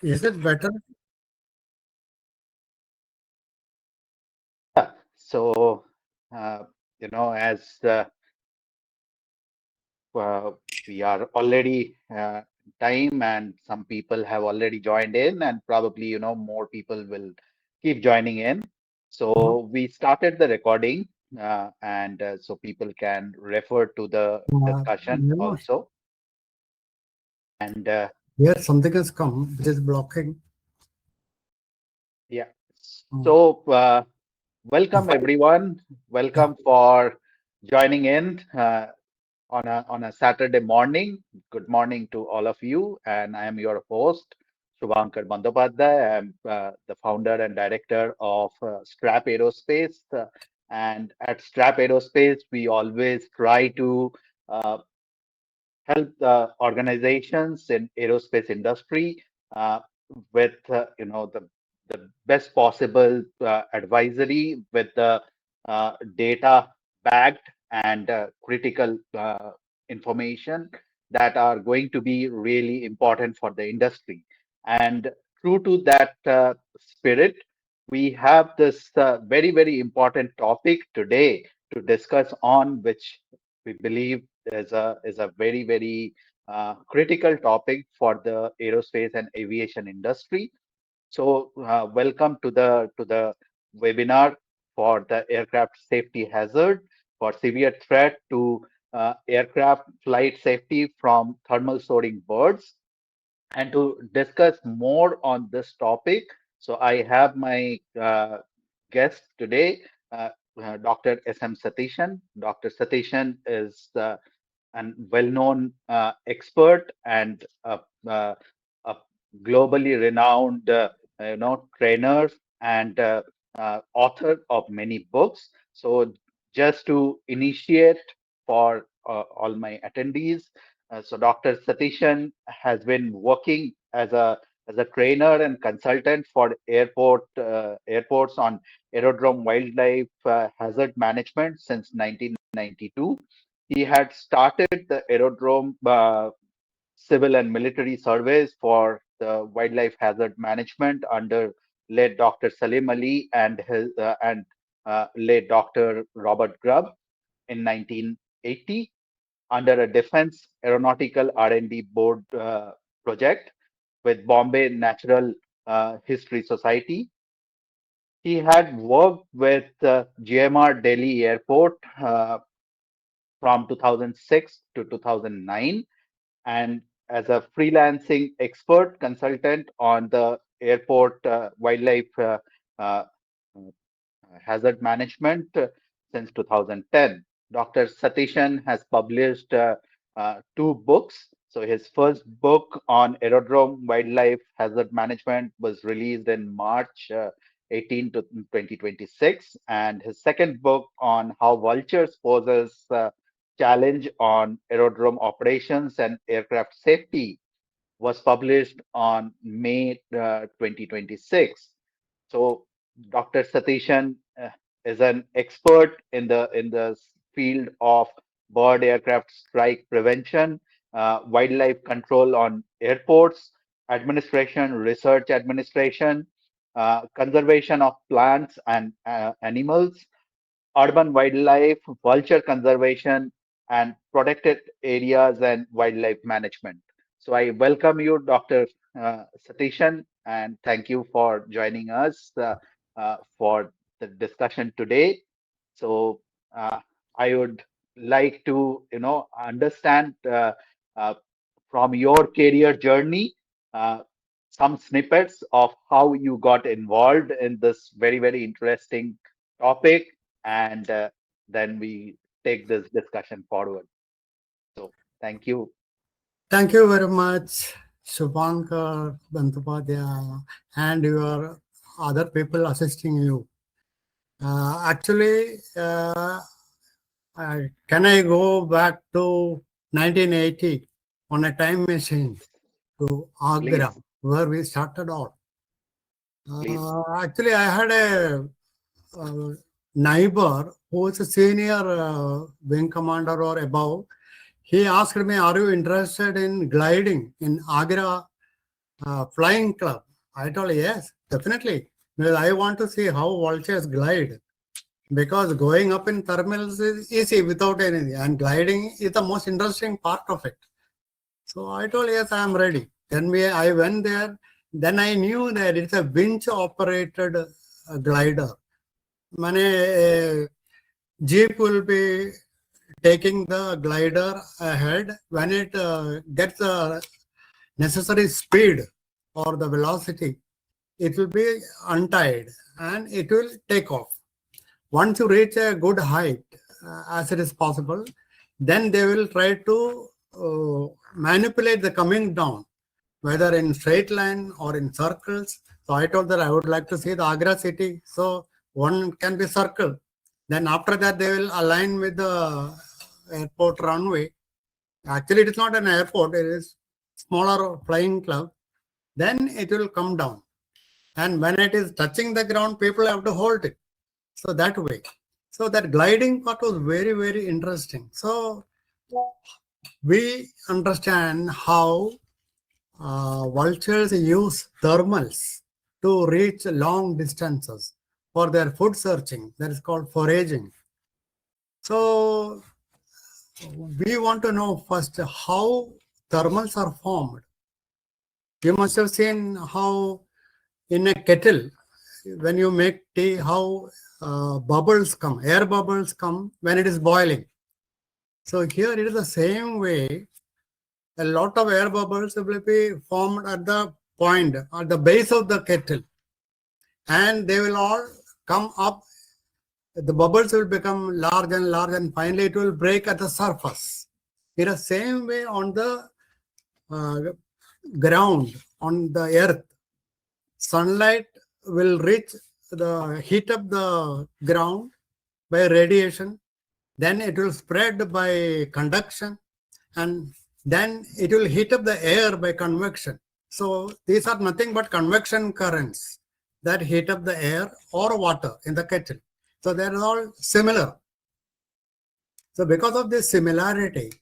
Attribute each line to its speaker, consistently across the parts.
Speaker 1: Is it better?
Speaker 2: Yeah. So, uh, as uh, we are already time and some people have already joined in, and probably, more people will keep joining in.
Speaker 1: Uh,
Speaker 2: So we started the recording, and so people can refer to the discussion
Speaker 1: no,
Speaker 2: also. And
Speaker 1: here something has come which is blocking.
Speaker 2: yeah,
Speaker 1: Uh,
Speaker 2: so welcome everyone. Welcome for joining in. On a Saturday morning. Good morning to all of you, and I am your host, Shubhankar Bandyopadhyay. I am the founder and director of Strap Aerospace. And at Strap Aerospace, we always try to uh, help the organizations in aerospace industry uh, with the best possible advisory with the data backed and critical information that are going to be really important for the industry. And true to that spirit, we have this very important topic today to discuss on, which we believe is a very critical topic for the aerospace and aviation industry. So welcome to the webinar for the aircraft safety hazard for severe threat to aircraft flight safety from thermal soaring birds. And to discuss more on this topic, so I have my guest today, uh, Dr. S.M. Satishan. Dr. Satishan is and well-known expert and a globally renowned, trainer and author of many books. So, just to initiate for all my attendees, so Dr. Satishan has been working as a trainer and consultant for airports on aerodrome wildlife hazard management since 1992. He had started the aerodrome civil and military surveys for the wildlife hazard management under late Dr. Salim Ali and late Dr. Robert Grubb in 1980 under a Defense Aeronautical R&D Board project with Bombay Natural History Society. He had worked with GMR Delhi Airport from 2006 to 2009 and as a freelancing expert consultant on the airport wildlife uh, hazard management since 2010. Dr. Satishan has published two books. So his first book on aerodrome wildlife hazard management was released in March 18 to 2026, and his second book on how vultures poses challenge on aerodrome operations and aircraft safety was published on May 2026. So Dr. Satishan is an expert in the field of bird aircraft strike prevention, wildlife control on airports, administration, research administration, conservation of plants and animals, urban wildlife, vulture conservation, and protected areas and wildlife management. So I welcome you, Dr. Satishan, and thank you for joining us for the discussion today. So uh, I would like to, understand uh, from your career journey uh, some snippets of how you got involved in this very interesting topic, and then we take this discussion forward. So thank you.
Speaker 1: Thank you very much, Shubhankar Bandyopadhyay, and your other people assisting you. Actually, can I go back to 1980 on a time machine to Agra,
Speaker 2: Please,
Speaker 1: where we started off?
Speaker 2: please.
Speaker 1: Actually, I had a neighbor who was a senior wing commander or above. He asked me, "Are you interested in gliding in Agra flying club. I told yes, definitely. Because I want to see how vultures glide. Because going up in thermals is easy without anything, and gliding is the most interesting part of it. So I told yes, I am ready. I went there. Then I knew that it's a winch operated glider. Mane, Jeep will be taking the glider ahead when it gets the necessary speed or the velocity. It will be untied and it will take off. Once you reach a good height, as it is possible, then they will try to manipulate the coming down, whether in straight line or in circles. So I told that I would like to see the Agra city. So one can be circle. Then after that, they will align with the airport runway. Actually, it is not an airport. It is smaller flying club. Then it will come down. And when it is touching the ground, people have to hold it. So that way. So that gliding part was very, very interesting. So we understand how vultures use thermals to reach long distances for their food searching. That is called foraging. So we want to know first how thermals are formed. You must have seen how in a kettle, when you make tea, how bubbles come, air bubbles come when it is boiling. So here it is the same way. A lot of air bubbles will be formed at the point, at the base of the kettle. And they will all come up. The bubbles will become large and large, and finally it will break at the surface. In the same way on the uh, ground, on the earth, sunlight will reach the heat of the ground by radiation, then it will spread by conduction, and then it will heat up the air by convection. So these are nothing but convection currents that heat up the air or water in the kettle. So they are all similar. So because of this similarity,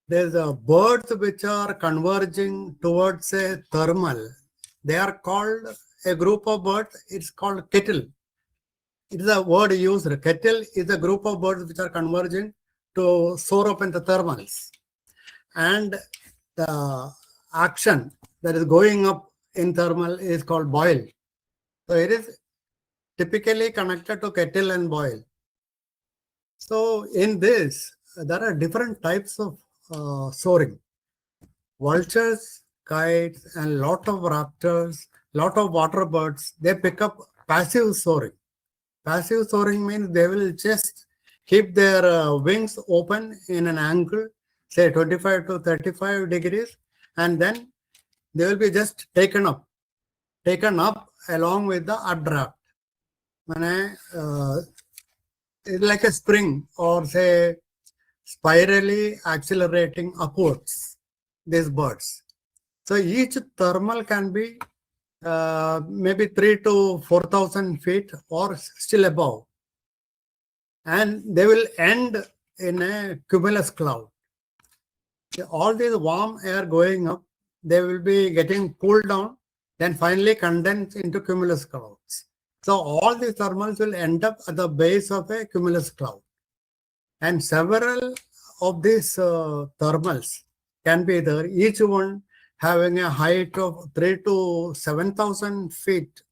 Speaker 1: there's birds which are converging towards a thermal. They are called a group of birds. It's called kettle. It is a word used. Kettle is a group of birds which are converging to soar up in the thermals. And the action that is going up in thermal is called boil. So it is typically connected to kettle and boil. So in this, there are different types of soaring. Vultures, kites, and lot of raptors, lot of water birds, they pick up passive soaring. Passive soaring means they will just keep their wings open in an angle, say 25 to 35 degrees, and then they will be just taken up along with the updraft. It's like a spring or say spirally accelerating upwards, these birds. So each thermal can be maybe 3 to 4,000 feet or still above. And they will end in a cumulus cloud. All this warm air going up, they will be getting cooled down, then finally condense into cumulus clouds. So all these thermals will end up at the base of a cumulus cloud. And several of these thermals can be there, each one having a height of 3 to 7,000 feet.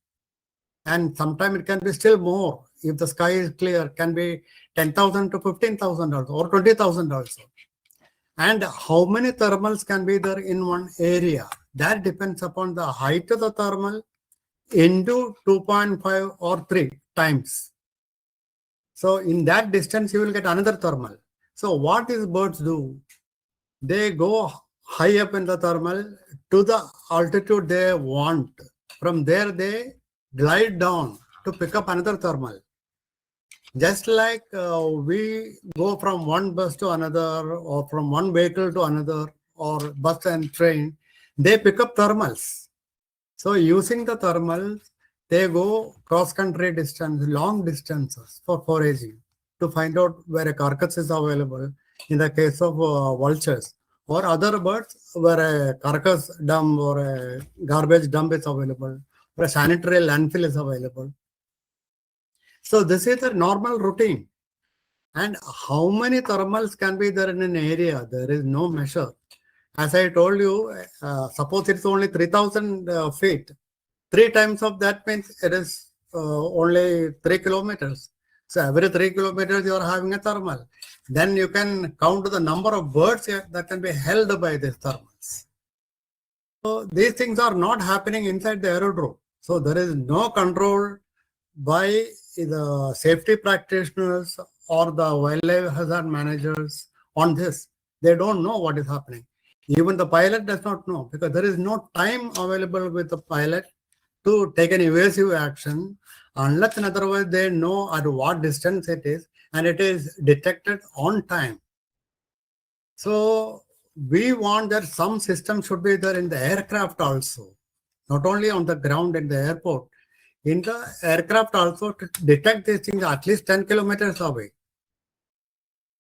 Speaker 1: And sometimes it can be still more. If the sky is clear, can be 10,000 to 15,000 also, or 20,000 also. And how many thermals can be there in one area? That depends upon the height of the thermal into 2.5 or 3 times. So in that distance, you will get another thermal. So what these birds do, they go high up in the thermal to the altitude they want. From there, they glide down to pick up another thermal. Just like we go from one bus to another, or from one vehicle to another, or bus and train, they pick up thermals. So using the thermals, they go cross-country distance, long distances for foraging to find out where a carcass is available in the case of vultures, or other birds where a carcass dump or a garbage dump is available, or a sanitary landfill is available. So this is a normal routine. And how many thermals can be there in an area? There is no measure. As I told you, suppose it's only 3,000 feet. 3 times of that means it is only 3 kilometers. So every 3 kilometers you are having a thermal. Then you can count the number of birds that can be held by these thermals. So these things are not happening inside the aerodrome. So there is no control by the safety practitioners or the wildlife hazard managers on this. They don't know what is happening. Even the pilot does not know because there is no time available with the pilot to take an evasive action unless and otherwise they know at what distance it is and it is detected on time. So we want that some system should be there in the aircraft also, not only on the ground in the airport. In the aircraft also to detect these things at least 10 kilometers away.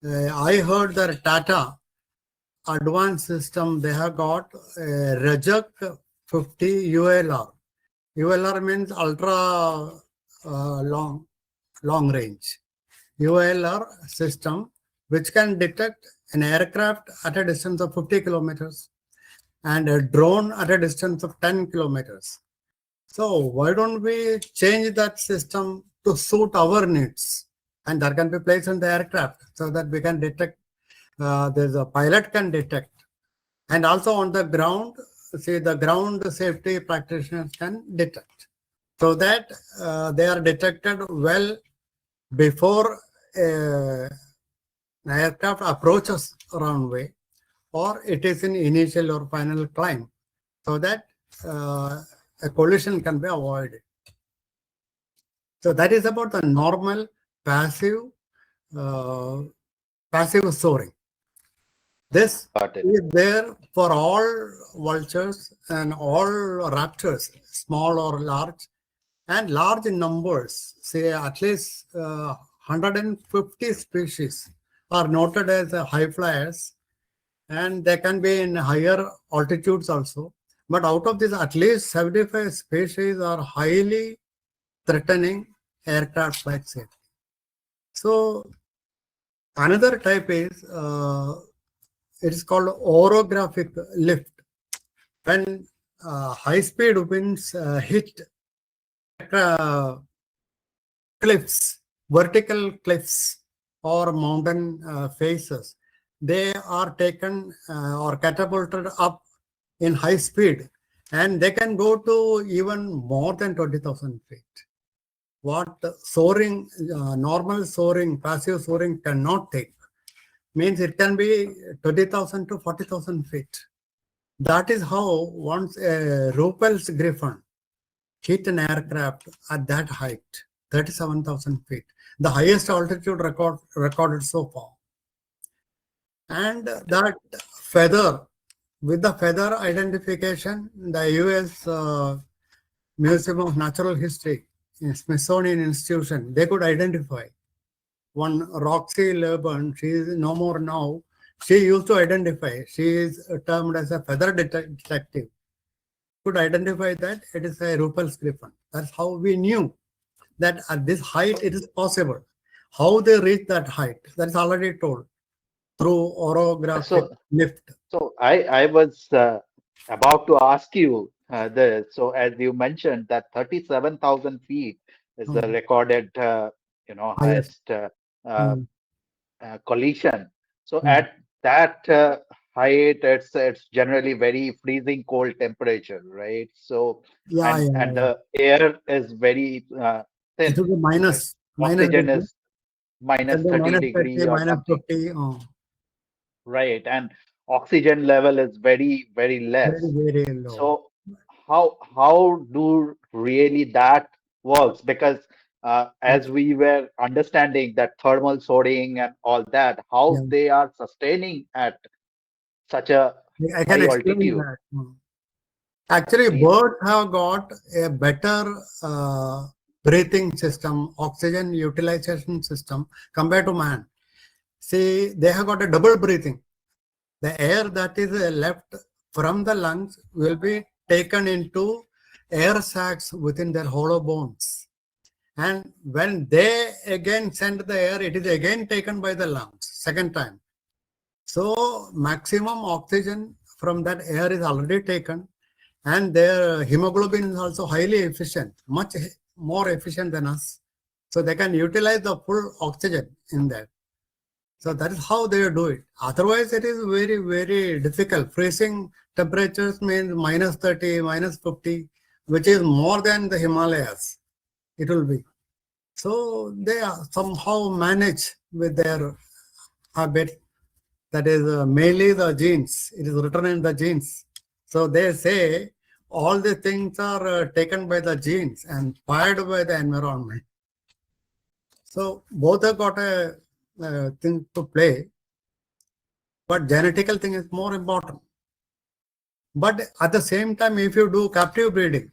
Speaker 1: I heard that Tata advanced system, they have got a Rajak 50 ULR. ULR means ultra long range. ULR system which can detect an aircraft at a distance of 50 kilometers and a drone at a distance of 10 kilometers. So why don't we change that system to suit our needs? And that can be placed in the aircraft so that we can detect, there's a pilot can detect. And also on the ground, see the ground safety practitioners can detect. So that they are detected well before an aircraft approaches runway or it is in initial or final climb so that a collision can be avoided. So that is about the normal passive uh, passive soaring. This
Speaker 2: Got it.
Speaker 1: is there for all vultures and all raptors, small or large, and large in numbers. Say at least 150 species are noted as high flyers, and they can be in higher altitudes also. But out of this, at least 75 species are highly threatening aircraft flight safety. So another type is it is called orographic lift. When high-speed winds hit cliffs, vertical cliffs or mountain faces, they are taken or catapulted up in high speed and they can go to even more than 20,000 feet. What soaring, normal soaring, passive soaring cannot take means it can be 20,000 to 40,000 feet. That is how once a Ruppel's Griffin hit an aircraft at that height, 37,000 feet, the highest altitude recorded so far. And that feather, with the feather identification, the US Museum of Natural History, Smithsonian Institution, they could identify. One Roxy Leban, she is no more now. She used to identify. She is termed as a feather detective. Could identify that it is a Ruppel's Griffin. That's how we knew that at this height it is possible. How they reach that height, that is already told through orographic
Speaker 2: So,
Speaker 1: lift.
Speaker 2: I was about to ask you this. So, as you mentioned, that 37,000 feet is the recorded,
Speaker 1: Highest.
Speaker 2: highest uh,
Speaker 1: Mm,
Speaker 2: collision. So,
Speaker 1: mm.
Speaker 2: at that height, it's generally very freezing cold temperature, right? So,
Speaker 1: Yeah, yeah,
Speaker 2: and
Speaker 1: yeah.
Speaker 2: the air is very
Speaker 1: It will
Speaker 2: thin
Speaker 1: be
Speaker 2: because
Speaker 1: minus
Speaker 2: oxygen
Speaker 1: degree.
Speaker 2: is
Speaker 1: It can
Speaker 2: minus
Speaker 1: be
Speaker 2: 30
Speaker 1: minus 30,
Speaker 2: degree or
Speaker 1: minus
Speaker 2: something.
Speaker 1: 50.
Speaker 2: Right, and oxygen level is very, very
Speaker 1: Very,
Speaker 2: less.
Speaker 1: very low.
Speaker 2: So how do really that works? Because as we were understanding that thermal soaring and all that,
Speaker 1: Yeah,
Speaker 2: how they are sustaining at such a
Speaker 1: I can
Speaker 2: high
Speaker 1: explain
Speaker 2: altitude,
Speaker 1: that. Actually,
Speaker 2: please.
Speaker 1: birds have got a better breathing system, oxygen utilization system compared to man. See, they have got a double breathing. The air that is left from the lungs will be taken into air sacs within their hollow bones. And when they again send the air, it is again taken by the lungs, second time. So maximum oxygen from that air is already taken, and their hemoglobin is also highly efficient, much more efficient than us. So they can utilize the full oxygen in that. So that is how they do it. Otherwise, it is very, very difficult. Freezing temperatures means minus 30, minus 50, which is more than the Himalayas. It will be. So they somehow manage with their habit. That is mainly the genes. It is written in the genes. So they say all the things are taken by the genes and fired by the environment. So both have got a thing to play, but genetical thing is more important. But at the same time, if you do captive breeding,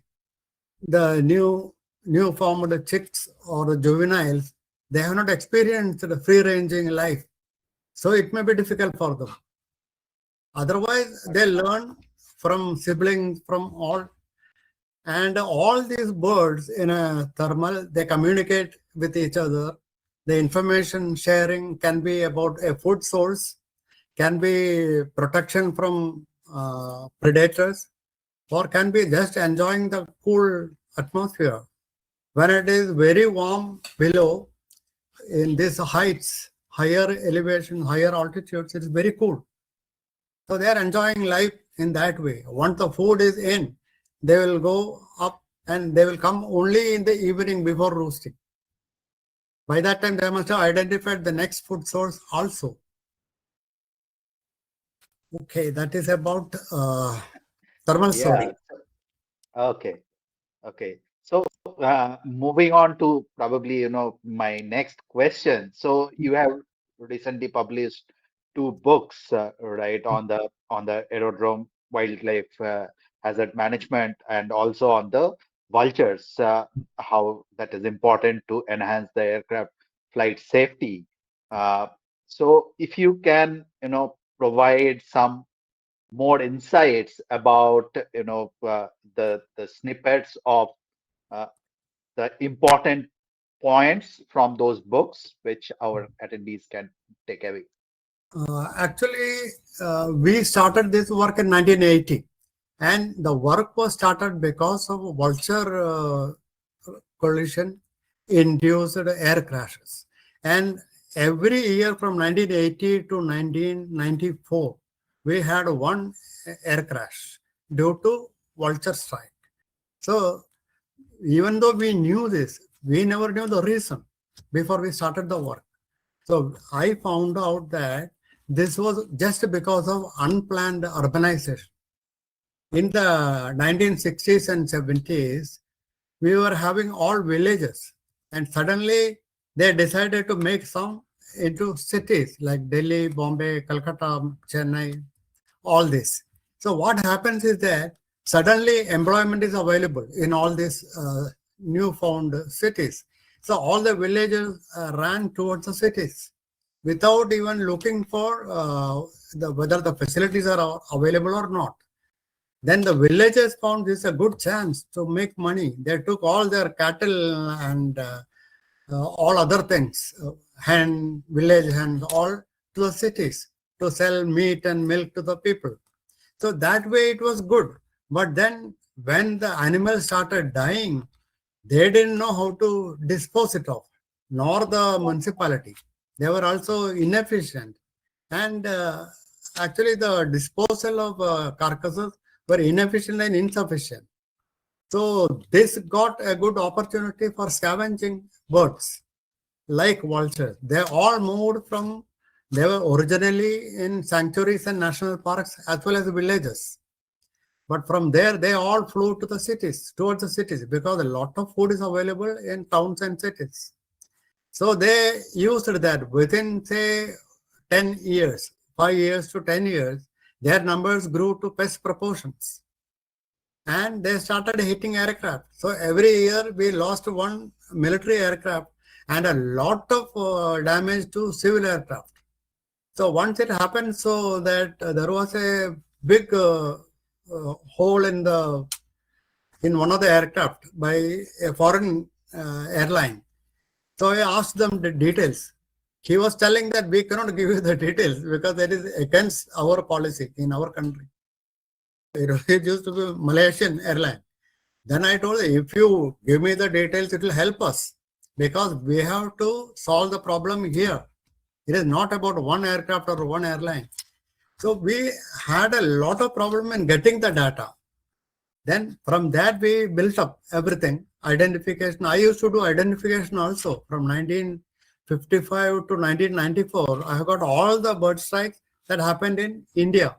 Speaker 1: the new formed chicks or the juveniles, they have not experienced the free ranging life. So it may be difficult for them. Otherwise, they learn from siblings, from all. And all these birds in a thermal, they communicate with each other. The information sharing can be about a food source, can be protection from predators, or can be just enjoying the cool atmosphere. When it is very warm below, in these heights, higher elevation, higher altitudes, it is very cool. So they are enjoying life in that way. Once the food is in, they will go up and they will come only in the evening before roosting. By that time, they must have identified the next food source also. Okay, that is about thermal story.
Speaker 2: Yeah. Okay. Okay. So moving on to probably, my next question. So you have recently published two books, right, on the aerodrome wildlife hazard management and also on the vultures, how that is important to enhance the aircraft flight safety. Uh, so if you can, provide some more insights about the snippets of uh, the important points from those books which our attendees can take away.
Speaker 1: Actually, we started this work in 1980, and the work was started because of vulture collision induced air crashes. And every year from 1980 to 1994, we had one air crash due to vulture strike. So even though we knew this, we never knew the reason before we started the work. So I found out that this was just because of unplanned urbanization. In the 1960s and 70s, we were having all villages, and suddenly they decided to make some into cities like Delhi, Bombay, Calcutta, Chennai, all this. So what happens is that suddenly employment is available in all these newfound cities. So all the villagers ran towards the cities without even looking for whether the facilities are available or not. Then the villagers found this a good chance to make money. They took all their cattle and all other things, village and all to the cities to sell meat and milk to the people. So that way it was good. But then when the animals started dying, they didn't know how to dispose it of, nor the municipality. They were also inefficient. And actually the disposal of carcasses were inefficient and insufficient. So this got a good opportunity for scavenging birds like vultures. They all moved from, they were originally in sanctuaries and national parks as well as villages. But from there, they all flew to the cities, towards the cities, because a lot of food is available in towns and cities. So they used that within, say, 10 years, 5 years to 10 years, their numbers grew to pest proportions. And they started hitting aircraft. So every year we lost one military aircraft and a lot of damage to civil aircraft. So once it happened, so that there was a big hole in one of the aircraft by a foreign airline. So I asked them the details. He was telling that we cannot give you the details because that is against our policy in our country. It used to be Malaysian airline. Then I told him, if you give me the details, it will help us because we have to solve the problem here. It is not about one aircraft or one airline. So we had a lot of problem in getting the data. Then from that we built up everything. Identification. I used to do identification also from 1955 to 1994. I have got all the bird strikes that happened in India.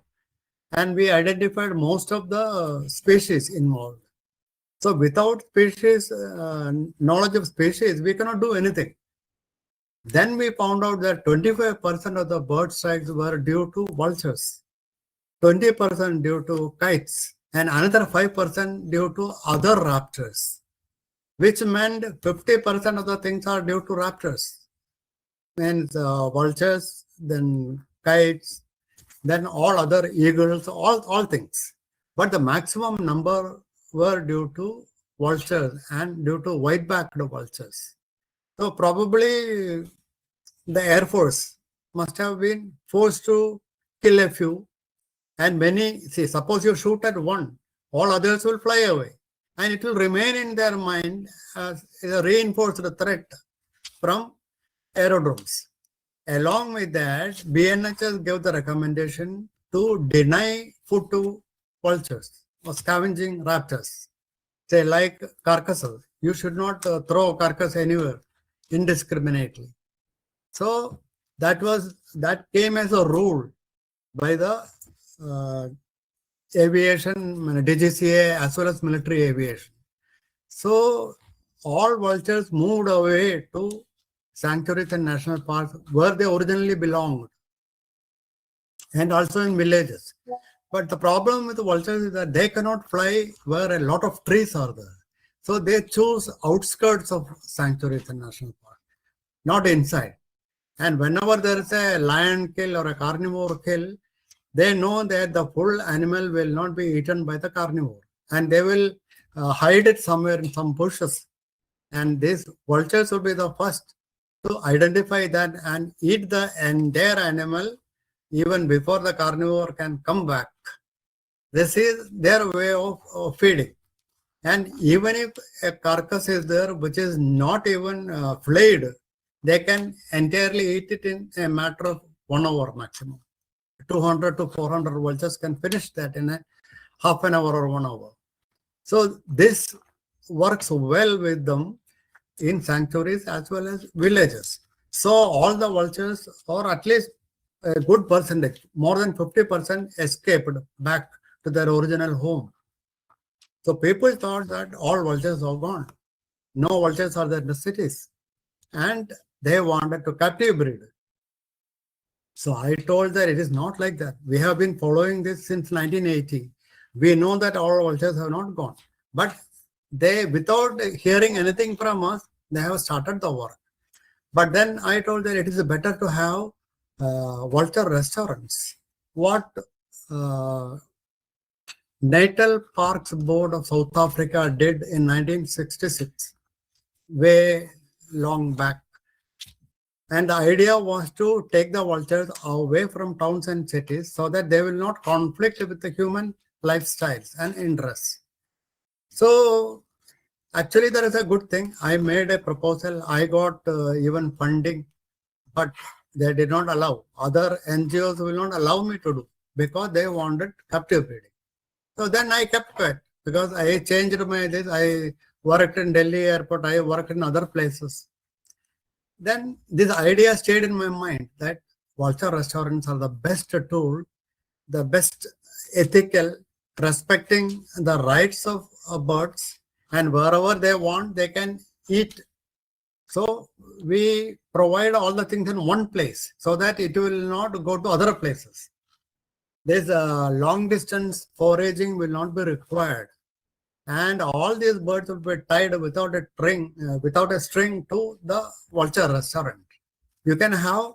Speaker 1: And we identified most of the species involved. So without species, knowledge of species, we cannot do anything. Then we found out that 25% of the bird strikes were due to vultures, 20% due to kites, and another 5% due to other raptors, which meant 50% of the things are due to raptors. Means vultures, then kites, then all other eagles, all things. But the maximum number were due to vultures and due to white-backed vultures. So probably the Air Force must have been forced to kill a few, and many, see, suppose you shoot at one, all others will fly away, and it will remain in their mind as a reinforced threat from aerodromes. Along with that, BNHS gave the recommendation to deny food to vultures or scavenging raptors. Say like carcasses, you should not throw carcass anywhere indiscriminately. So that came as a rule by the aviation, DGCA as well as military aviation. So all vultures moved away to sanctuaries and national parks where they originally belonged, and also in villages. But the problem with the vultures is that they cannot fly where a lot of trees are there. So they choose outskirts of sanctuaries and national parks, not inside. And whenever there is a lion kill or a carnivore kill, they know that the full animal will not be eaten by the carnivore, and they will hide it somewhere in some bushes. And these vultures will be the first to identify that and eat the entire animal even before the carnivore can come back. This is their way of feeding. And even if a carcass is there which is not even flayed, they can entirely eat it in a matter of 1 hour maximum. 200 to 400 vultures can finish that in a half an hour or 1 hour. So this works well with them in sanctuaries as well as villages. So all the vultures, or at least a good percentage, more than 50%, escaped back to their original home. So people thought that all vultures are gone. No vultures are there in the cities. And they wanted to captive breed. So I told that it is not like that. We have been following this since 1980. We know that all vultures have not gone. But they, without hearing anything from us, they have started the work. But then I told that it is better to have vulture restaurants. What Natal Parks Board of South Africa did in 1966, way long back. And the idea was to take the vultures away from towns and cities so that they will not conflict with the human lifestyles and interests. So actually, there is a good thing. I made a proposal. I got even funding, but they did not allow. Other NGOs will not allow me to do because they wanted captive breeding. So then I kept quiet because I changed my this. I worked in Delhi airport. I worked in other places. Then this idea stayed in my mind that vulture restaurants are the best tool, the best ethical, respecting the rights of birds, and wherever they want, they can eat. So we provide all the things in one place so that it will not go to other places. This long distance foraging will not be required. And all these birds will be tied without a string to the vulture restaurant. You can have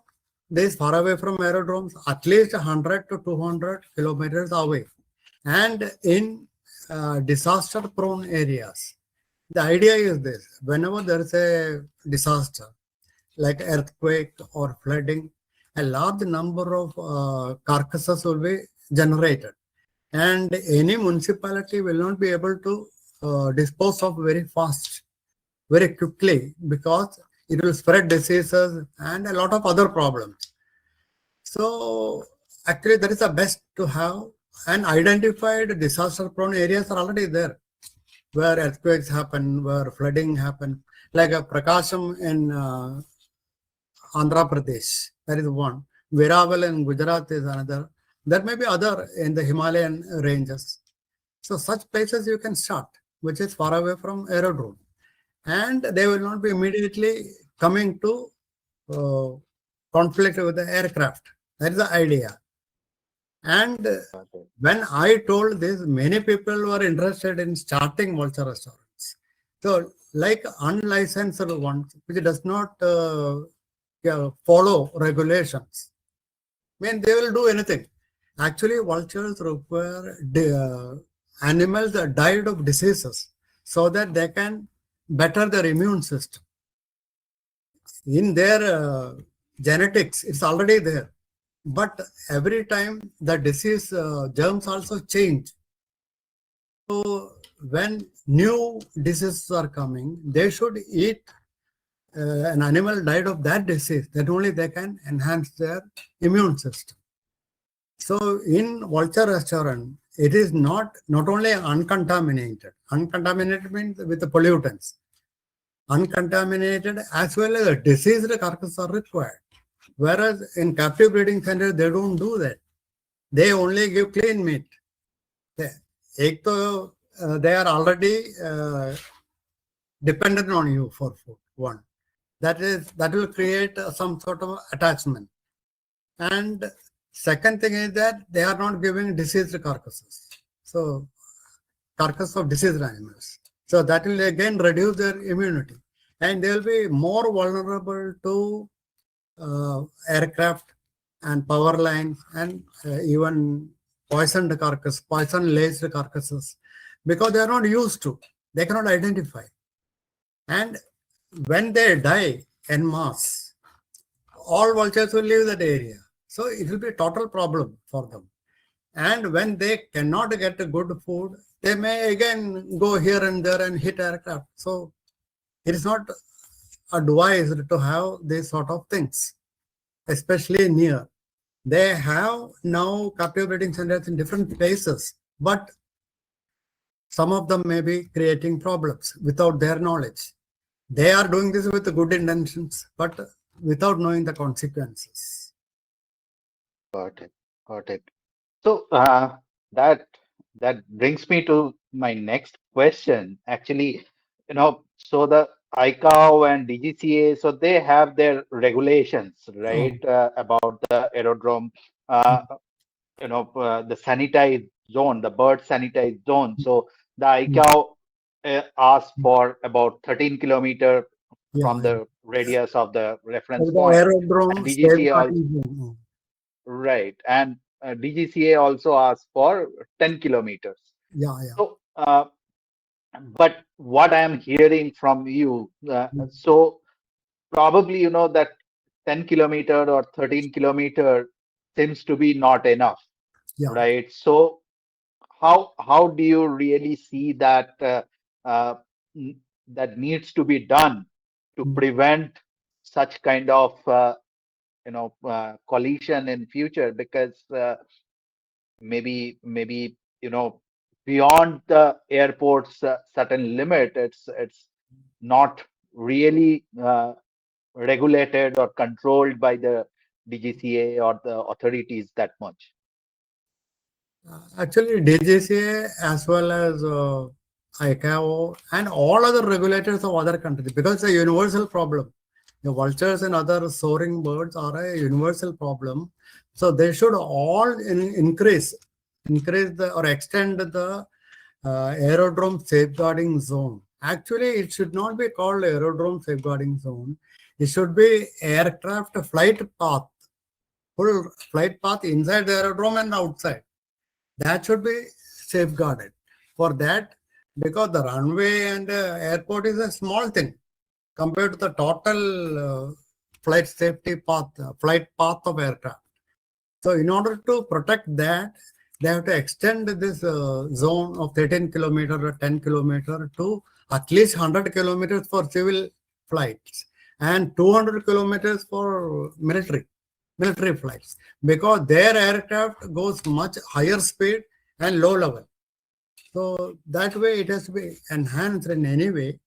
Speaker 1: They is far away from aerodromes, at least 100 to 200 kilometers away. And in disaster-prone areas, the idea is this: whenever there is a disaster, like earthquake or flooding, a large number of carcasses will be generated, and any municipality will not be able to dispose of very fast, very quickly, because it will spread diseases and a lot of other problems. So actually, that is the best to have. And identified disaster-prone areas are already there, where earthquakes happen, where flooding happen, like a Prakasham in Andhra Pradesh. That is one. Viraval in Gujarat is another. There may be other in the Himalayan ranges. So such places you can start, which is far away from aerodrome, and they will not be immediately coming to uh, conflict with the aircraft. That is the idea. And
Speaker 2: Okay.
Speaker 1: when I told this, many people were interested in starting Vulture restaurants. So, like unlicensed ones, which does not follow regulations, I mean, they will do anything. Actually, vultures require animals that died of diseases so that they can better their immune system. In their genetics, it's already there. But every time the disease germs also change. So when new diseases are coming, they should eat an animal died of that disease. That only they can enhance their immune system. So in Vulture restaurant, it is not only uncontaminated. Uncontaminated means with the pollutants. Uncontaminated as well as diseased carcasses are required. Whereas in captive breeding center, they don't do that. They only give clean meat. They are already dependent on you for food. One, that will create some sort of attachment. And second thing is that they are not giving diseased carcasses. So carcass of diseased animals. So that will again reduce their immunity, and they will be more vulnerable to aircraft and power lines and even poisoned carcass, poison laced carcasses, because they are not used to, they cannot identify. And when they die en masse, all vultures will leave that area. So it will be a total problem for them. And when they cannot get good food, they may again go here and there and hit aircraft. So it is not advised to have these sort of things, especially near. They have now captive breeding centers in different places, but some of them may be creating problems without their knowledge. They are doing this with good intentions, but without knowing the consequences.
Speaker 2: Got it. Got it. So that that brings me to my next question. Actually, so the ICAO and DGCA, so they have their regulations,
Speaker 1: Oh,
Speaker 2: right, about the aerodrome, uh, the sanitized zone, the bird sanitized zone. So the
Speaker 1: mm,
Speaker 2: ICAO asks for about 13 kilometer
Speaker 1: yeah,
Speaker 2: from
Speaker 1: yeah.
Speaker 2: the radius of the
Speaker 1: So
Speaker 2: reference
Speaker 1: the
Speaker 2: point, and
Speaker 1: aerodrome
Speaker 2: DGCA also.
Speaker 1: safeguarding zone.
Speaker 2: Right. And DGCA also asks for 10 kilometers.
Speaker 1: Yeah, yeah.
Speaker 2: So, but what I am hearing from you,
Speaker 1: Mm,
Speaker 2: so probably, that 10 kilometer or 13 kilometer seems to be not enough,
Speaker 1: yeah.
Speaker 2: right? So how do you really see that uh, that needs to be done to
Speaker 1: Mm.
Speaker 2: prevent such kind of collision in future? Because maybe beyond the airport's certain limit, it's not really regulated or controlled by the DGCA or the authorities that much.
Speaker 1: Actually, DGCA as well as ICAO and all other regulators of other countries, because it's a universal problem. The vultures and other soaring birds are a universal problem. So they should all increase the or extend the aerodrome safeguarding zone. Actually, it should not be called aerodrome safeguarding zone. It should be aircraft flight path full flight path inside the aerodrome and outside. That should be safeguarded. For that, because the runway and the airport is a small thing compared to the total flight safety path, flight path of aircraft. So in order to protect that, they have to extend this zone of 13 kilometer or 10 kilometer to at least 100 kilometers for civil flights and 200 kilometers for military flights, because their aircraft goes much higher speed and low level. So that way it has to be enhanced in any way.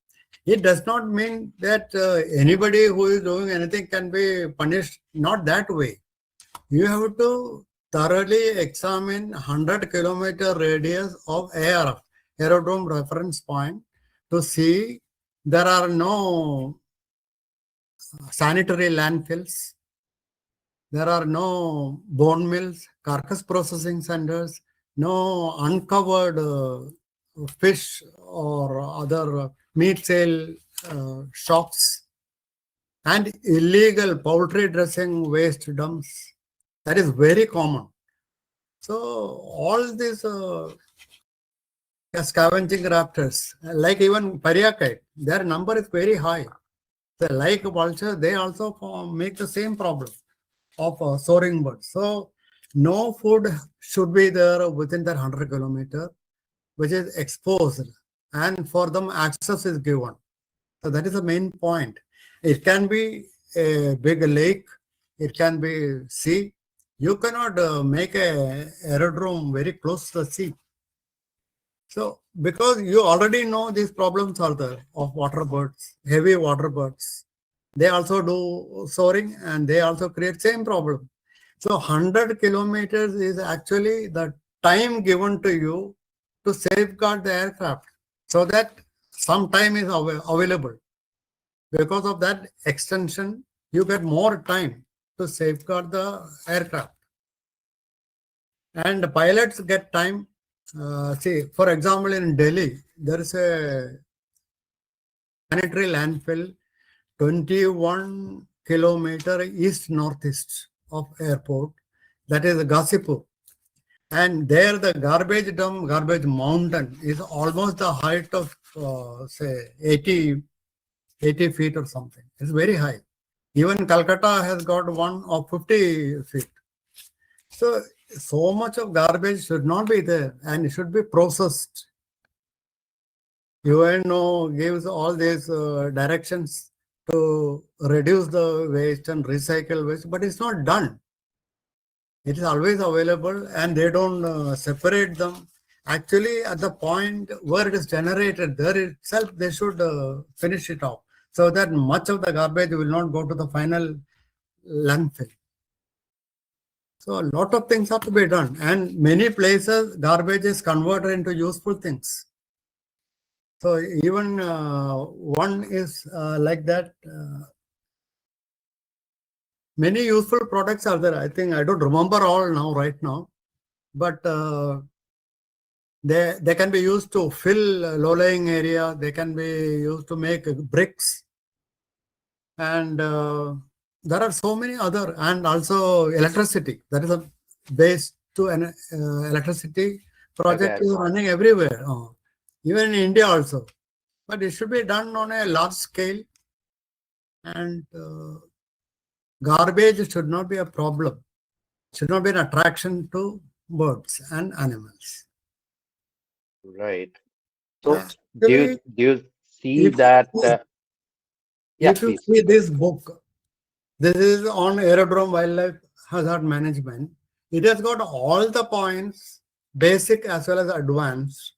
Speaker 1: It does not mean that anybody who is doing anything can be punished. Not that way. You have to thoroughly examine 100-kilometer radius of ARF, aerodrome reference point, to see there are no sanitary landfills, there are no bone mills, carcass processing centers, no uncovered fish or other meat sale shops, and illegal poultry dressing waste dumps. That is very common. So all these scavenging raptors, like even Pariakite, their number is very high. So like vulture, they also make the same problem of soaring birds. So no food should be there within that 100 kilometer, which is exposed, and for them access is given. So that is the main point. It can be a big lake, it can be sea. You cannot make a aerodrome very close to the sea. So because you already know these problems are there of water birds, heavy water birds. They also do soaring and they also create same problem. So 100 kilometers is actually the time given to you to safeguard the aircraft so that some time is available. Because of that extension, you get more time to safeguard the aircraft. And the pilots get time. See, for example, in Delhi, there is a sanitary landfill 21 kilometer east-northeast of airport, that is Ghazipur. And there the garbage dump, garbage mountain is almost the height of, say, 80 feet or something. It's very high. Even Calcutta has got one of 50 feet. So much of garbage should not be there and it should be processed. UNO gives all these directions to reduce the waste and recycle waste, but it's not done. It is always available and they don't separate them. Actually, at the point where it is generated, there itself they should finish it off so that much of the garbage will not go to the final landfill. So a lot of things have to be done, and many places garbage is converted into useful things. So even one is like that. Many useful products are there. I think I don't remember all now, right now, but they can be used to fill low-lying area. They can be used to make bricks, and there are so many other, and also electricity. That is a base to an electricity project is running everywhere, even in India also. But it should be done on a large scale, and garbage should not be a problem. Should not be an attraction to birds and animals.
Speaker 2: Right. So
Speaker 1: Actually,
Speaker 2: do you see that?
Speaker 1: If you see this book, this is on aerodrome wildlife hazard management. It has got all the points, basic as well as advanced,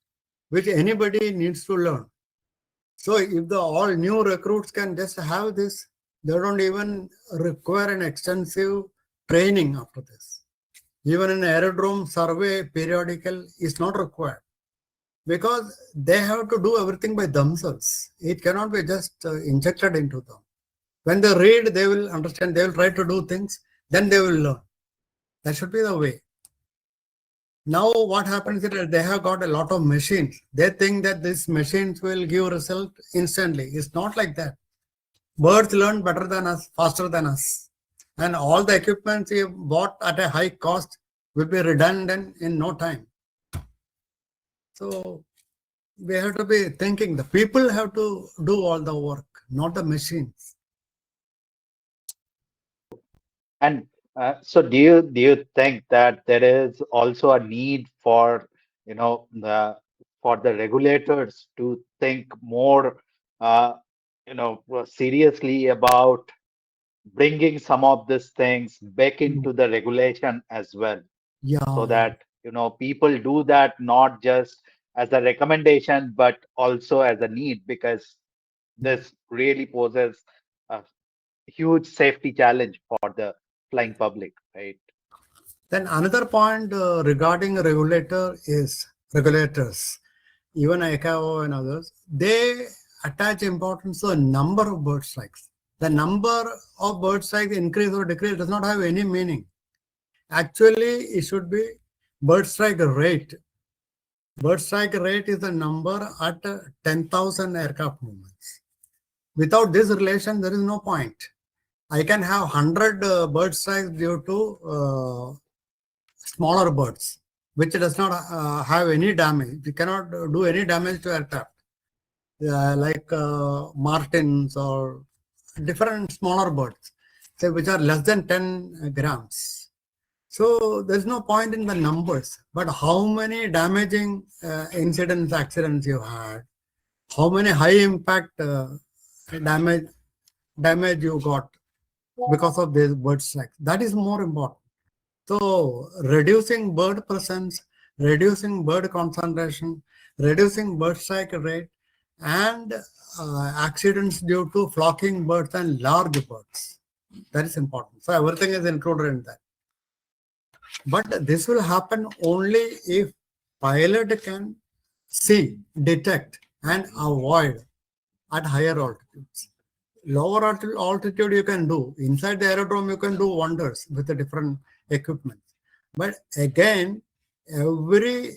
Speaker 1: which anybody needs to learn. So if the all new recruits can just have this, they don't even require an extensive training after this. Even an aerodrome survey periodical is not required because they have to do everything by themselves. It cannot be just injected into them. When they read, they will understand, they will try to do things, then they will learn. That should be the way. Now what happens is that they have got a lot of machines. They think that these machines will give result instantly. It's not like that. Birds learn better than us, faster than us. And all the equipment you bought at a high cost will be redundant in no time. So we have to be thinking the people have to do all the work, not the machines.
Speaker 2: And so do you think that there is also a need for, the regulators to think more, uh, seriously about bringing some of these things back into the regulation as well, so
Speaker 1: Yeah.
Speaker 2: that people do that not just as a recommendation but also as a need, because this really poses a huge safety challenge for the flying public, right?
Speaker 1: Then another point regarding regulators, even ICAO and others, they attach importance to the number of bird strikes. The number of bird strikes increase or decrease does not have any meaning. Actually, it should be bird strike rate. Bird strike rate is the number at 10,000 aircraft movements. Without this relation, there is no point. I can have 100 bird strikes due to smaller birds, which does not have any damage. We cannot do any damage to aircraft, like martins or different smaller birds, say, which are less than 10 grams. So there's no point in the numbers, but how many damaging incidents, accidents you had, how many high impact damage you got because of this bird strike. That is more important. So reducing bird presence, reducing bird concentration, reducing bird strike rate, and accidents due to flocking birds and large birds. That is important. So everything is included in that. But this will happen only if pilot can see, detect, and avoid at higher altitudes. Lower altitude you can do. Inside the aerodrome, you can do wonders with the different equipment. But again, every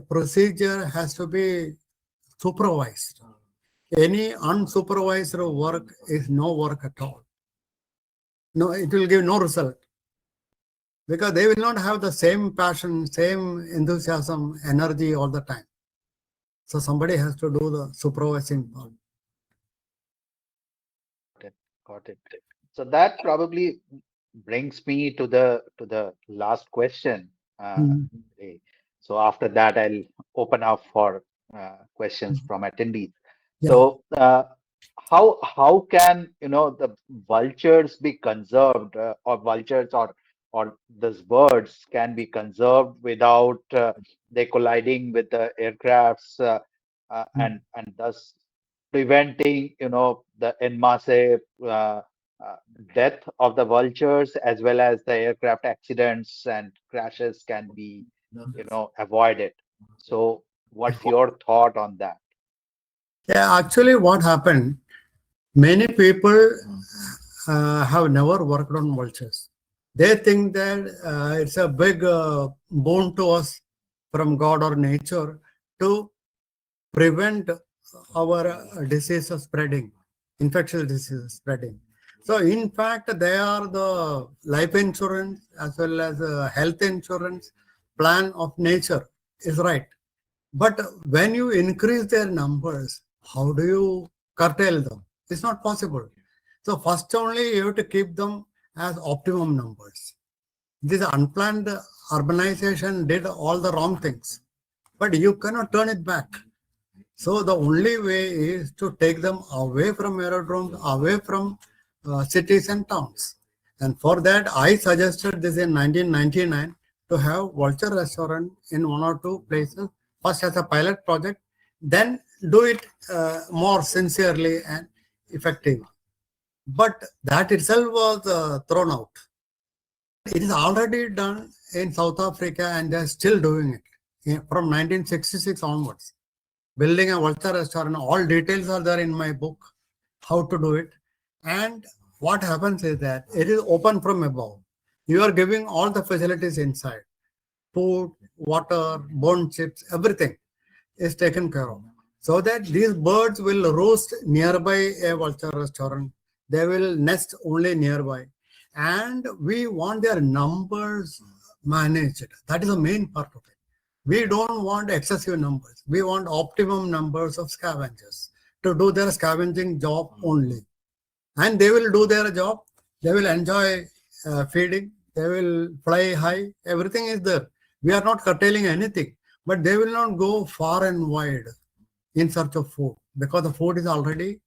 Speaker 1: procedure has to be supervised. Any unsupervised work is no work at all. No, it will give no result because they will not have the same passion, same enthusiasm, energy all the time. So somebody has to do the supervising part.
Speaker 2: Got it. So that probably brings me to the last question.
Speaker 1: Mm.
Speaker 2: Today. So after that, I'll open up for questions from attendees.
Speaker 1: Yeah.
Speaker 2: So how can the vultures be conserved, or vultures or these birds can be conserved without they colliding with the aircrafts, and thus preventing the en masse uh, uh, death of the vultures, as well as the aircraft accidents and crashes can be avoided. So what's your thought on that?
Speaker 1: Yeah, actually, what happened? Many people have never worked on vultures. They think that it's a big boon to us from God or nature to prevent our diseases spreading, infectious diseases spreading. So, in fact, they are the life insurance as well as health insurance plan of nature is right. But when you increase their numbers, how do you curtail them? It's not possible. So first only you have to keep them as optimum numbers. This unplanned urbanization did all the wrong things, but you cannot turn it back. So the only way is to take them away from aerodromes, away from cities and towns. And for that, I suggested this in 1999 to have Vulture restaurant in one or two places, first as a pilot project, then do it more sincerely and effectively. But that itself was thrown out. It is already done in South Africa and they're still doing it from 1966 onwards. Building a Vulture restaurant, all details are there in my book, how to do it. And what happens is that it is open from above. You are giving all the facilities inside. Food, water, bone chips, everything is taken care of. So that these birds will roost nearby a Vulture restaurant. They will nest only nearby. and we want their numbers managed. That is the main part of it. We don't want excessive numbers. We want optimum numbers of scavengers to do their scavenging job only. And they will do their job. They will enjoy feeding. They will fly high. Everything is there. We are not curtailing anything. But they will not go far and wide in search of food because the food is already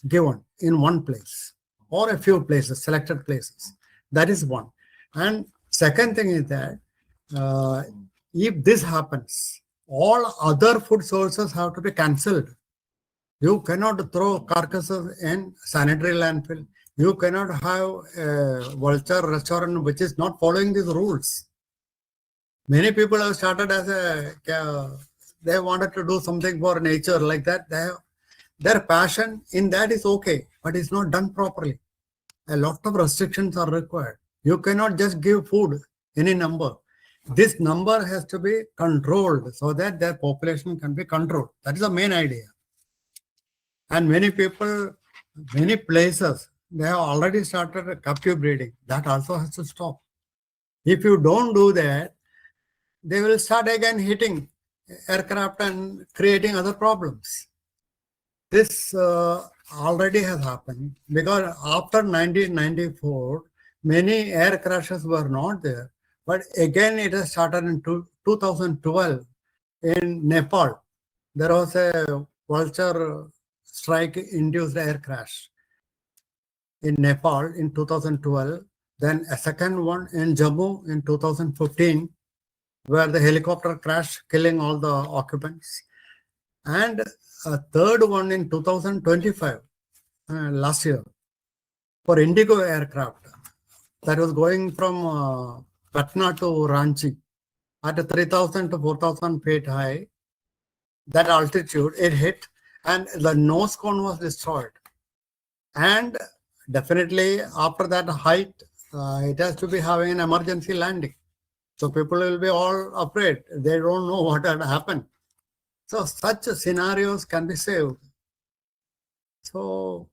Speaker 1: given in one place or a few places, selected places. That is one. And second thing is that uh, if this happens, all other food sources have to be cancelled. You cannot throw carcasses in sanitary landfill. You cannot have a vulture restaurant which is not following these rules. Many people have started as they wanted to do something for nature like that. Their passion in that is okay, but it's not done properly. A lot of restrictions are required. You cannot just give food any number. This number has to be controlled so that their population can be controlled. That is the main idea. And many people, many places, they have already started captive breeding. That also has to stop. If you don't do that, they will start again hitting aircraft and creating other problems. This already has happened because after 1994, many air crashes were not there. But again, it has started in 2012 in Nepal. There was a vulture strike induced air crash in Nepal in 2012. Then a second one in Jammu in 2015, where the helicopter crashed, killing all the occupants. And a third one in 2025, last year, for Indigo aircraft that was going from Patna to Ranchi at 3,000 to 4,000 feet high. That altitude, it hit, and the nose cone was destroyed. And definitely after that height, it has to be having an emergency landing. So people will be all afraid. They don't know what had happened. So such scenarios can be saved. So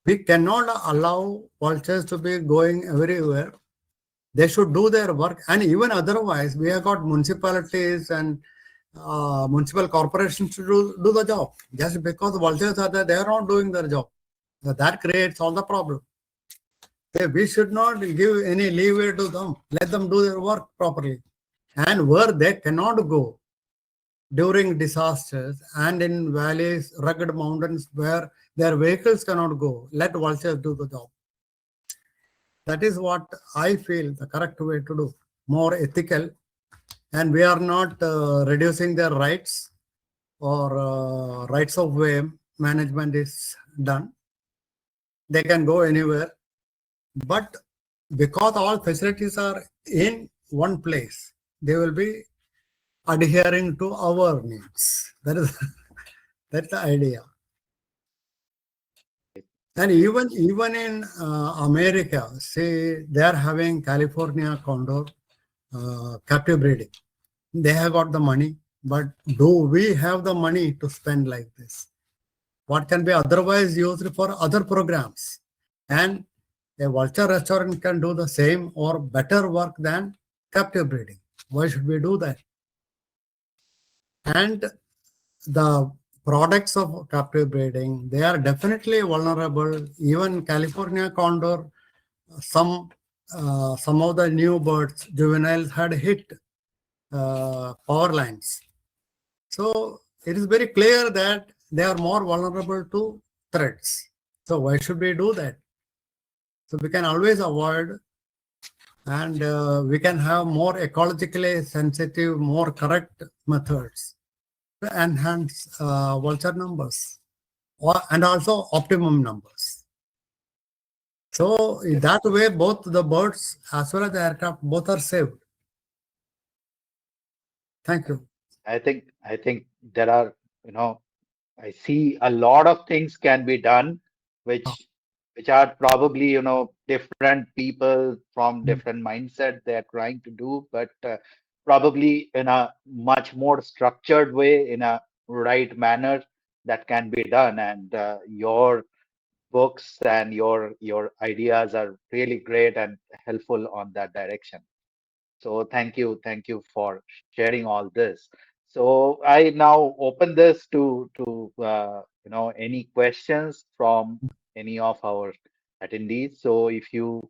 Speaker 1: we cannot allow vultures to be going everywhere. They should do their work. And even otherwise, we have got municipalities and municipal corporations to do the job. Just because vultures are there, they are not doing their job. So that creates all the problem. We should not give any leeway to them. Let them do their work properly. And where they cannot go during disasters and in valleys, rugged mountains where their vehicles cannot go, let vultures do the job. That is what I feel the correct way to do. More ethical, and we are not reducing their rights or rights of way management is done. They can go anywhere, but because all facilities are in one place, they will be adhering to our needs. That is that's the idea. And even in America, say they are having California condor captive breeding. They have got the money, but do we have the money to spend like this? What can be otherwise used for other programs? And a vulture restaurant can do the same or better work than captive breeding. Why should we do that? And the products of captive breeding, they are definitely vulnerable. Even California condor, some of the new birds, juveniles, had hit power lines. So it is very clear that they are more vulnerable to threats. So why should we do that? So we can always avoid, and we can have more ecologically sensitive, more correct methods to enhance vulture numbers and also optimum numbers. So in that way, both the birds as well as the aircraft both are saved. Thank you.
Speaker 2: I think there are, you know, I see a lot of things can be done, which are probably, different people from different mindset they are trying to do, but probably in a much more structured way, in a right manner that can be done. And your books and your ideas are really great and helpful on that direction. So thank you for sharing all this. So I now open this to any questions from any of our attendees. So if you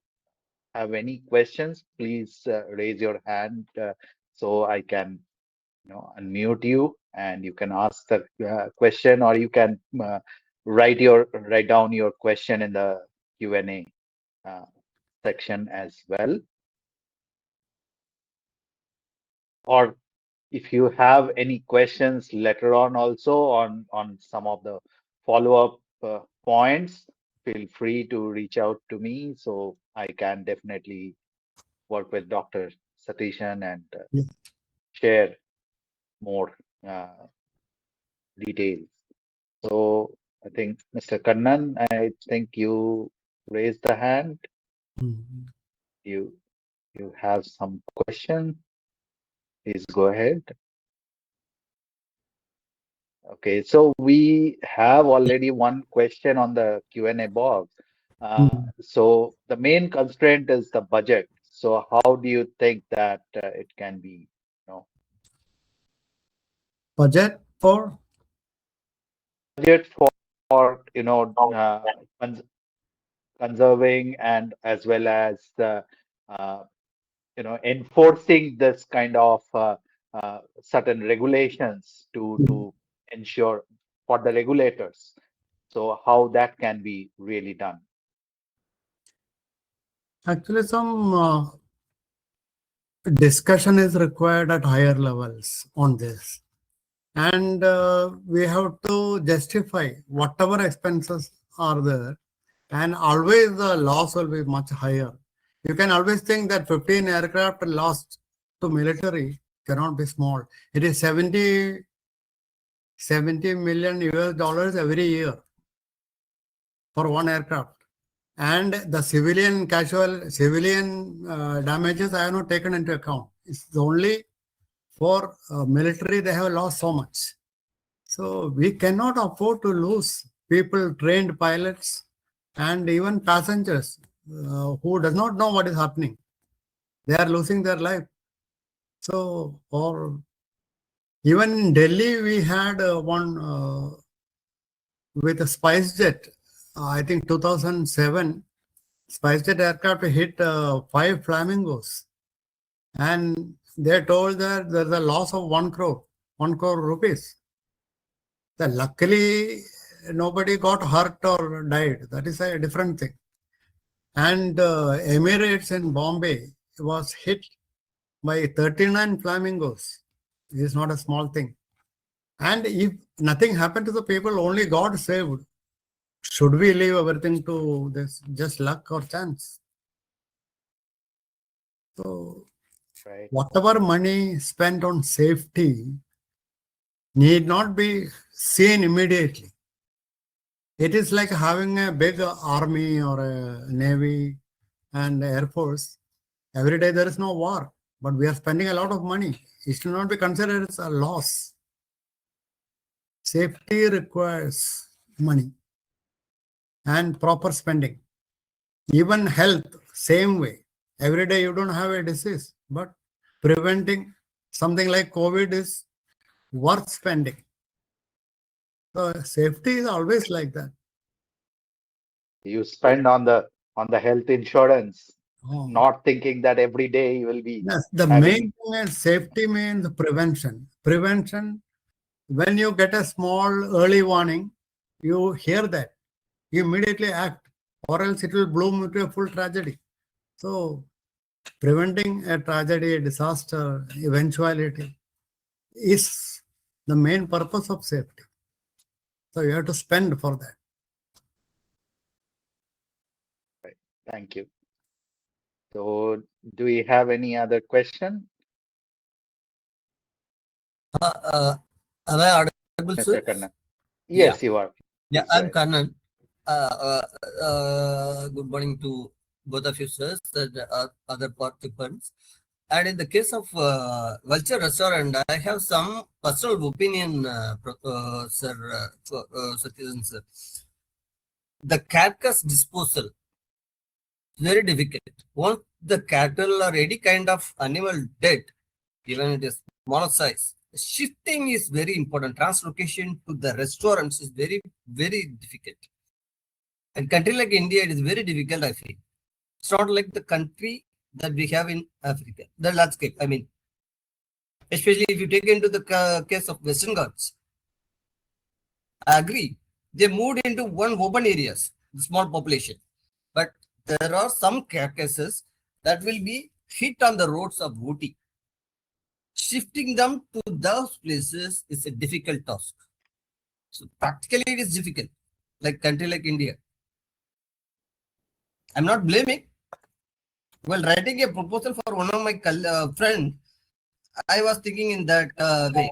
Speaker 2: have any questions, please raise your hand so I can unmute you and you can ask the question, or you can write down your question in the Q&A uh, section as well. Or if you have any questions later on also on some of the follow-up points, feel free to reach out to me so I can definitely work with Dr. Satishan and
Speaker 1: Yeah.
Speaker 2: share more uh, details. So I think Mr. Kannan, I think you raised the hand.
Speaker 1: Mhm.
Speaker 2: You you have some question. Please go ahead. Okay, so we have already one question on the Q&A box.
Speaker 1: Mhm.
Speaker 2: So the main constraint is the budget. So how do you think that it can be,
Speaker 1: Budget for
Speaker 2: budget for cons conserving and as well as uh, enforcing this kind of certain regulations to ensure for the regulators. So how that can be really done.
Speaker 1: actually some discussion is required at higher levels on this. And we have to justify whatever expenses are there, and always the loss will be much higher. You can always think that 15 aircraft lost to military cannot be small. It is 70 million US dollars every year for one aircraft. And the civilian damages I have not taken into account. It's only for military they have lost so much. So we cannot afford to lose people, trained pilots, and even passengers who does not know what is happening. They are losing their life. So, or even in Delhi, we had one with a SpiceJet. I think 2007, SpiceJet aircraft hit 5 flamingos, and they told that there's a loss of 1 crore rupees. Luckily, nobody got hurt or died. That is a different thing. And Emirates in Bombay was hit by 39 flamingos. It is not a small thing. And if nothing happened to the people, only God saved. Should we leave everything to this just luck or chance? So,
Speaker 2: Right.
Speaker 1: whatever money spent on safety need not be seen immediately. It is like having a big army or a navy and air force. Every day there is no war, but we are spending a lot of money. It should not be considered as a loss. Safety requires money and proper spending. Even health, same way. Every day you don't have a disease, but preventing something like COVID is worth spending. So safety is always like that.
Speaker 2: You spend on the health insurance,
Speaker 1: Oh.
Speaker 2: not thinking that every day you will be
Speaker 1: Yes, the
Speaker 2: having.
Speaker 1: main thing is safety means prevention. Prevention, when you get a small early warning, you hear that, you immediately act, or else it will bloom into a full tragedy. So, preventing a tragedy, a disaster, eventuality is the main purpose of safety. So, you have to spend for that.
Speaker 2: Right. Thank you. So do we have any other question,
Speaker 3: Am I audible,
Speaker 2: Mr.
Speaker 3: sir?
Speaker 2: Kannan?
Speaker 3: Yeah.
Speaker 2: Yes, you are.
Speaker 3: Yeah,
Speaker 2: Please go
Speaker 3: I'm
Speaker 2: ahead.
Speaker 3: Kannan. Good morning to both of you, sirs, and other participants. And in the case of Vulture Restaurant, I have some personal opinion, sir, citizens. the carcass disposal is very difficult. Once the cattle or any kind of animal dead, even it is smaller size, shifting is very important. Translocation to the restaurants is very, very difficult. And country like India, it is very difficult, I feel. It's not like the country that we have in Africa, the landscape. I mean, especially if you take into the case of Western Ghats, I agree. They moved into one open areas, small population. But there are some cases that will be hit on the roads of Ooty. Shifting them to those places is a difficult task. So practically it is difficult, like country like India. I'm not blaming. While writing a proposal for one of my friend, I was thinking in that way.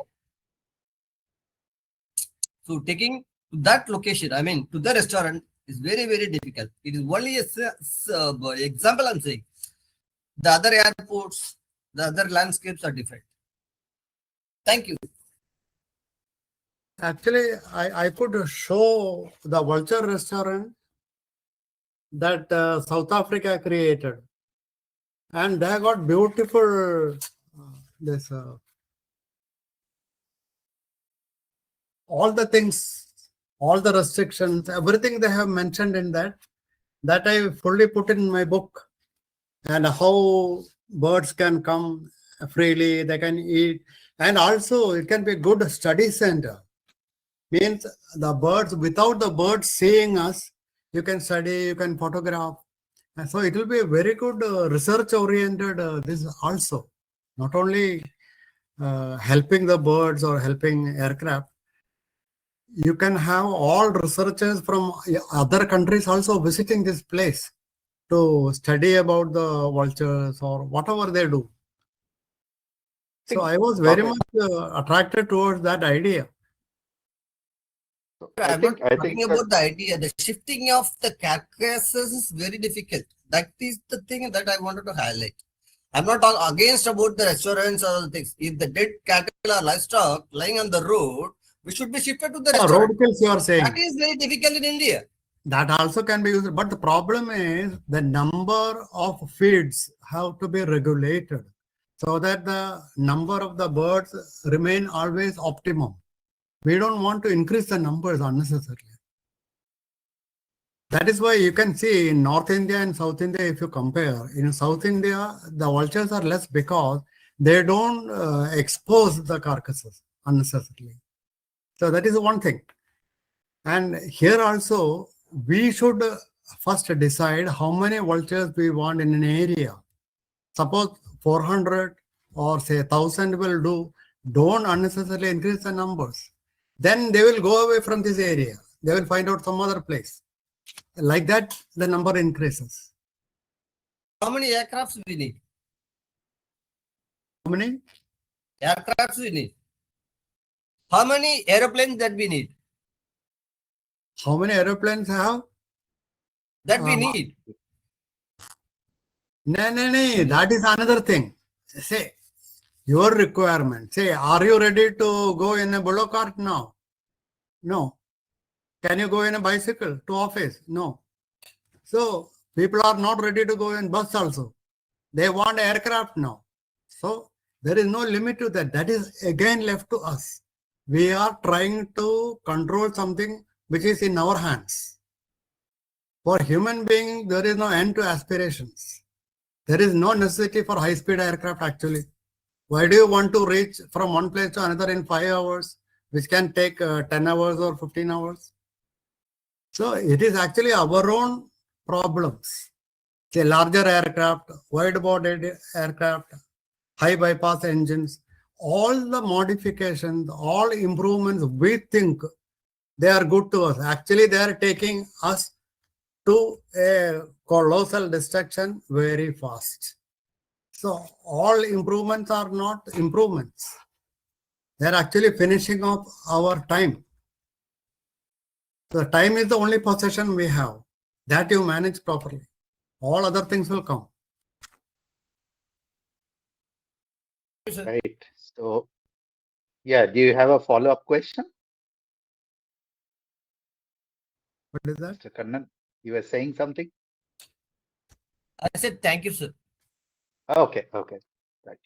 Speaker 3: So taking to that location, I mean to the restaurant is very, very difficult. It is only a example I'm saying. The other airports, the other landscapes are different. Thank you.
Speaker 1: Actually, I could show the Vulture restaurant that South Africa created, and they got beautiful this all the things, all the restrictions, everything they have mentioned in that I fully put in my book, and how birds can come freely, they can eat, and also it can be a good study center. Means the birds, without the birds seeing us, you can study, you can photograph. And so it will be a very good research oriented this also, not only helping the birds or helping aircraft. You can have all researchers from other countries also visiting this place to study about the vultures or whatever they do. So I was very much attracted towards that idea.
Speaker 3: I'm not talking about the idea. The shifting of the carcasses is very difficult. That is the thing that I wanted to highlight. I'm not against about the restaurants or other things. If the dead cattle or livestock lying on the road, we should be shifted to the restaurant.
Speaker 1: Road kills, you are saying.
Speaker 3: That is very difficult in India.
Speaker 1: That also can be used, but the problem is the number of feeds have to be regulated so that the number of the birds remain always optimum. We don't want to increase the numbers unnecessarily. That is why you can see in North India and South India, if you compare, in South India, the vultures are less because they don't expose the carcasses unnecessarily. So that is one thing. And here also, we should first decide how many vultures we want in an area. Suppose 400 or say 1,000 will do. Don't unnecessarily increase the numbers. Then they will go away from this area. They will find out some other place. Like that, the number increases.
Speaker 3: How many aircrafts we need?
Speaker 1: How many?
Speaker 3: Aircrafts we need. How many aeroplanes that we need?
Speaker 1: How many aeroplanes have?
Speaker 3: That we need.
Speaker 1: No, that is another thing. Say, your requirement. Say, are you ready to go in a bullock cart now? No. Can you go in a bicycle to office? No. So people are not ready to go in bus also. They want aircraft now. So there is no limit to that. That is again left to us. We are trying to control something which is in our hands. For human being, there is no end to aspirations. There is no necessity for high-speed aircraft actually. Why do you want to reach from one place to another in 5 hours, which can take 10 hours or 15 hours? So it is actually our own problems. Say larger aircraft, wide-bodied aircraft, high bypass engines, all the modifications, all improvements, we think they are good to us. Actually, they are taking us to a colossal destruction very fast. So all improvements are not improvements. They are actually finishing up our time. So time is the only possession we have. That you manage properly. All other things will come.
Speaker 2: Right. So, yeah, do you have a follow-up question?
Speaker 1: What is that?
Speaker 2: Mr. Kannan, you were saying something?
Speaker 3: I said thank you, sir.
Speaker 2: Okay, okay. Right.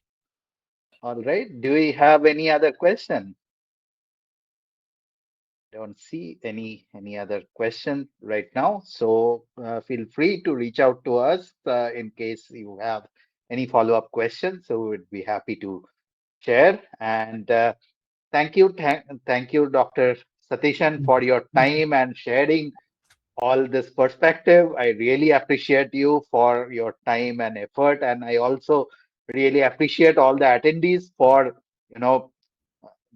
Speaker 2: All right. Do we have any other question? Don't see any other question right now. So feel free to reach out to us in case you have any follow-up questions. So we'd be happy to share. And thank you, thank you, Dr. Satishan, for your time and sharing all this perspective. I really appreciate you for your time and effort. And I also really appreciate all the attendees for,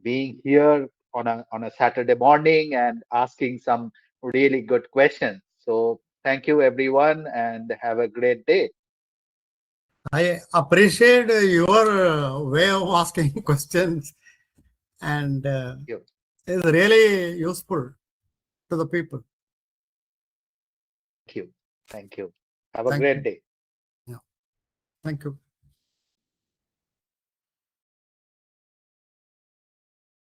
Speaker 2: being here on a Saturday morning and asking some really good questions. So thank you everyone and have a great day.
Speaker 1: I appreciate your way of asking questions, and
Speaker 2: Thank
Speaker 1: it's really useful to the people.
Speaker 2: you. Thank you. Have a
Speaker 1: Thank
Speaker 2: great
Speaker 1: you.
Speaker 2: day.
Speaker 1: Thank you.